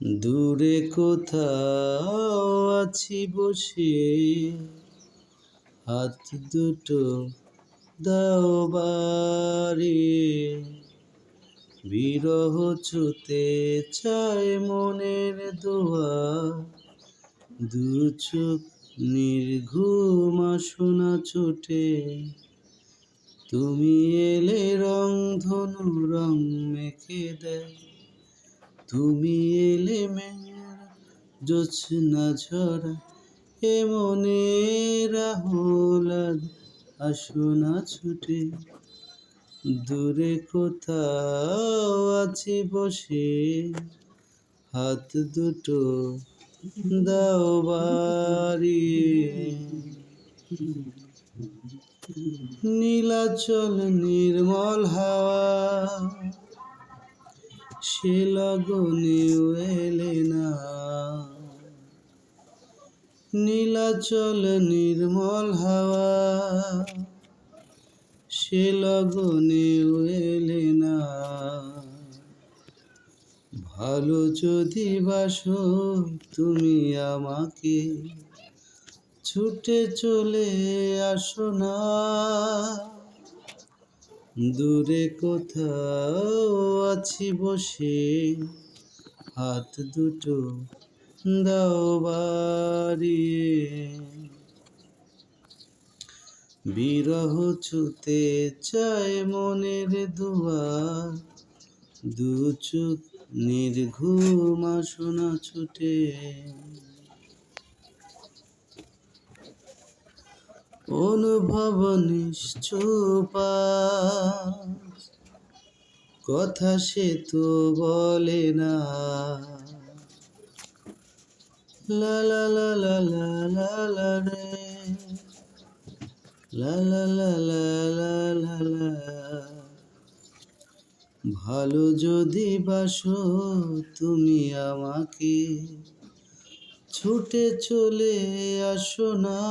দূরে কোথাও আছি বসে, হাত দুটো দাও বাড়িয়ে। বিরহ ছুঁতে চায় মনের দুয়ার, দু চোখ নির্ঘুম আসনা ছুটে। তুমি এলে রং ধনু রং মেখে দেয়, তুমি এলে মেঘের জোছনা ঝরা। এ মনে রাহুল আসনা ছুটে, দূরে কোথাও আছি বসে, হাত দুটো দাও বাড়িয়ে। নীলাচল নির্মল হাওয়া, সে লগনেও এলে না। নীলাচল নির্মল হাওয়া, সে লগনেও এলে না। ভালো যদি বাসো তুমি আমাকে, ছুটে চলে আসো না। দূরে কোথাও আছি বসে, হাত দুটো দাও বাড়িয়ে। বিরহ ছুঁতে চায় মনের দুয়ার, দু চোখ নির্ঘুম আসনা ছুটে। অনুভব নিশ্চুপ, কথা সে তো বলে না। লা লা লা লা লা লা লা রে, লা লা লা লা লা লা লা। ভালো যদি বাসো তুমি আমাকে, ছুটে চলে আসো না।